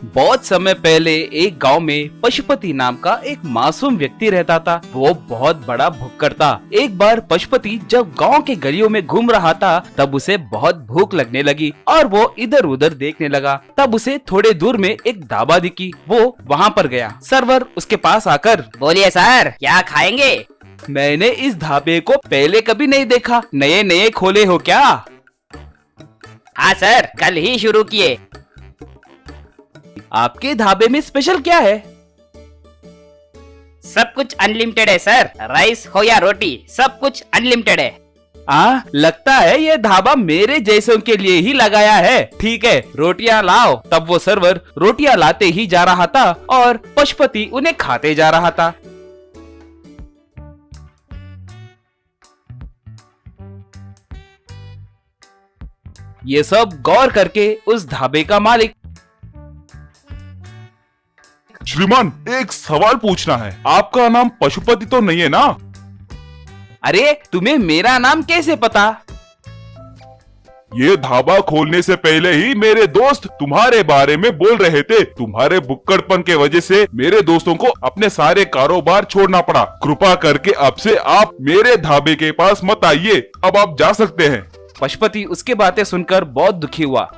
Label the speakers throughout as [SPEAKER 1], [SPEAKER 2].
[SPEAKER 1] बहुत समय पहले एक गांव में पशुपति नाम का एक मासूम व्यक्ति रहता था। वो बहुत बड़ा भुक्कड़ था। एक बार पशुपति जब गांव के गलियों में घूम रहा था तब उसे बहुत भूख लगने लगी और वो इधर उधर देखने लगा। तब उसे थोड़े दूर में एक ढाबा दिखी। वो वहाँ पर गया। सर्वर उसके पास आकर,
[SPEAKER 2] बोलिए सर, क्या खाएंगे?
[SPEAKER 1] मैंने इस ढाबे को पहले कभी नहीं देखा, नए नए खोले हो क्या?
[SPEAKER 2] हाँ सर, कल ही शुरू किए।
[SPEAKER 1] आपके ढाबे में स्पेशल क्या है?
[SPEAKER 2] सब कुछ अनलिमिटेड है सर, राइस हो या रोटी, सब कुछ अनलिमिटेड है।
[SPEAKER 1] लगता है ये ढाबा मेरे जैसों के लिए ही लगाया है। ठीक है, रोटियां लाओ। तब वो सर्वर रोटियां लाते ही जा रहा था और पशुपति उन्हें खाते जा रहा था। ये सब गौर करके उस ढाबे का मालिक,
[SPEAKER 3] श्रीमान, एक सवाल पूछना है। आपका नाम पशुपति तो नहीं है ना?
[SPEAKER 1] अरे तुम्हें मेरा नाम कैसे पता?
[SPEAKER 3] ये ढाबा खोलने से पहले ही मेरे दोस्त तुम्हारे बारे में बोल रहे थे। तुम्हारे बुक्कड़पन के वजह से मेरे दोस्तों को अपने सारे कारोबार छोड़ना पड़ा। कृपा करके अब से आप मेरे ढाबे के पास मत आइए। अब आप जा सकते हैं।
[SPEAKER 1] पशुपति उसकी बातें सुनकर बहुत दुखी हुआ।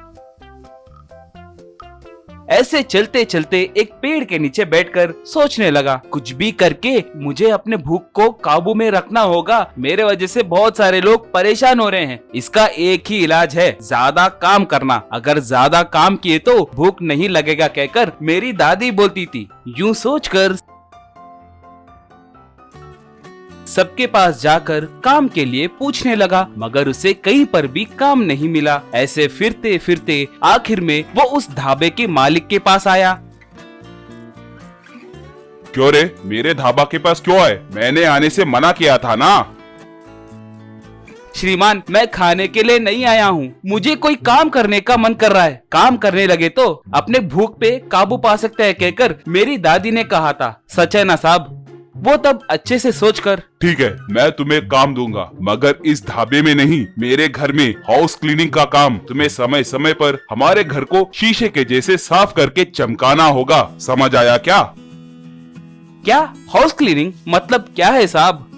[SPEAKER 1] ऐसे चलते चलते एक पेड़ के नीचे बैठकर सोचने लगा, कुछ भी करके मुझे अपने भूख को काबू में रखना होगा। मेरे वजह से बहुत सारे लोग परेशान हो रहे हैं। इसका एक ही इलाज है, ज्यादा काम करना। अगर ज्यादा काम किए तो भूख नहीं लगेगा कहकर मेरी दादी बोलती थी। यूं सोचकर सबके पास जाकर काम के लिए पूछने लगा, मगर उसे कहीं पर भी काम नहीं मिला। ऐसे फिरते फिरते आखिर में वो उस ढाबे के मालिक के पास आया।
[SPEAKER 3] क्यों रे, मेरे ढाबा के पास क्यों आए? मैंने आने से मना किया था ना।
[SPEAKER 1] श्रीमान, मैं खाने के लिए नहीं आया हूँ, मुझे कोई काम करने का मन कर रहा है। काम करने लगे तो अपने भूख पे काबू पा सकते हैं कहकर मेरी दादी ने कहा था। सच है ना साहब? वो तब अच्छे से सोचकर,
[SPEAKER 3] ठीक है, मैं तुम्हें काम दूंगा, मगर इस ढाबे में नहीं, मेरे घर में हाउस क्लीनिंग का काम। तुम्हें समय समय पर हमारे घर को शीशे के जैसे साफ करके चमकाना होगा। समझ आया क्या?
[SPEAKER 1] क्या हाउस क्लीनिंग मतलब क्या है साहब?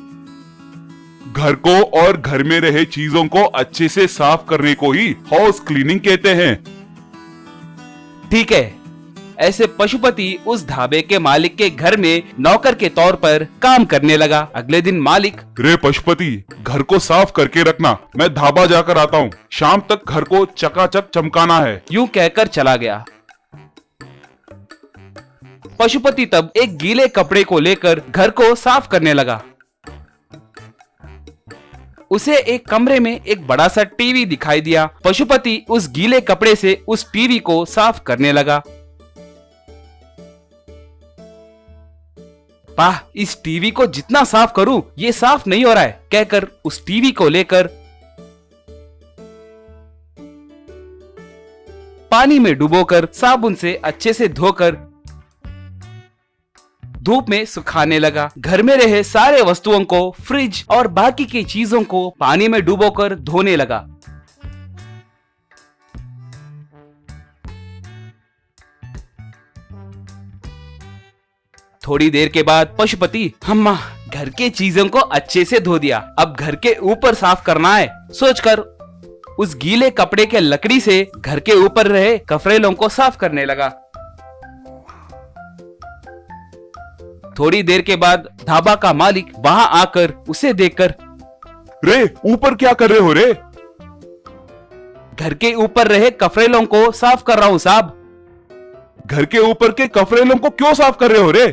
[SPEAKER 3] घर को और घर में रहे चीजों को अच्छे से साफ करने को ही हाउस क्लीनिंग कहते हैं।
[SPEAKER 1] ठीक है। ऐसे पशुपति उस ढाबे के मालिक के घर में नौकर के तौर पर काम करने लगा। अगले दिन मालिक,
[SPEAKER 3] रे पशुपति, घर को साफ करके रखना, मैं ढाबा जाकर आता हूँ। शाम तक घर को चकाचक चमकाना है।
[SPEAKER 1] यूं कहकर चला गया। पशुपति तब एक गीले कपड़े को लेकर घर को साफ करने लगा। उसे एक कमरे में एक बड़ा सा टीवी दिखाई दिया। पशुपति उस गीले कपड़े से उस टीवी को साफ करने लगा। वाह, इस टीवी को जितना साफ करूं ये साफ नहीं हो रहा है कहकर उस टीवी को लेकर पानी में डुबोकर साबुन से अच्छे से धोकर धूप में सुखाने लगा। घर में रहे सारे वस्तुओं को, फ्रिज और बाकी की चीजों को पानी में डुबोकर धोने लगा। थोड़ी देर के बाद पशुपति, अम्मा, घर के चीजों को अच्छे से धो दिया, अब घर के ऊपर साफ करना है सोचकर उस गीले कपड़े के लकड़ी से घर के ऊपर रहे कफरेलों को साफ करने लगा। थोड़ी देर के बाद ढाबा का मालिक वहां आकर उसे देखकर,
[SPEAKER 3] रे ऊपर क्या कर रहे हो रे?
[SPEAKER 1] घर के ऊपर रहे कफरेलों को साफ कर रहा हूँ साहब।
[SPEAKER 3] घर के ऊपर के कफरेलों को क्यों साफ कर रहे हो रे?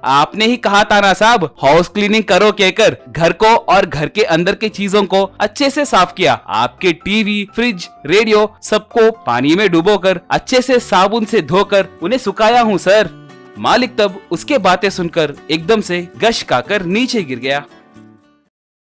[SPEAKER 1] आपने ही कहा था ना साहब, हाउस क्लीनिंग करो कहकर घर को और घर के अंदर की चीजों को अच्छे से साफ किया। आपके टीवी, फ्रिज, रेडियो सबको पानी में डुबोकर अच्छे से साबुन से धोकर उन्हें सुखाया हूँ सर। मालिक तब उसके बातें सुनकर एकदम से गश खाकर नीचे गिर गया।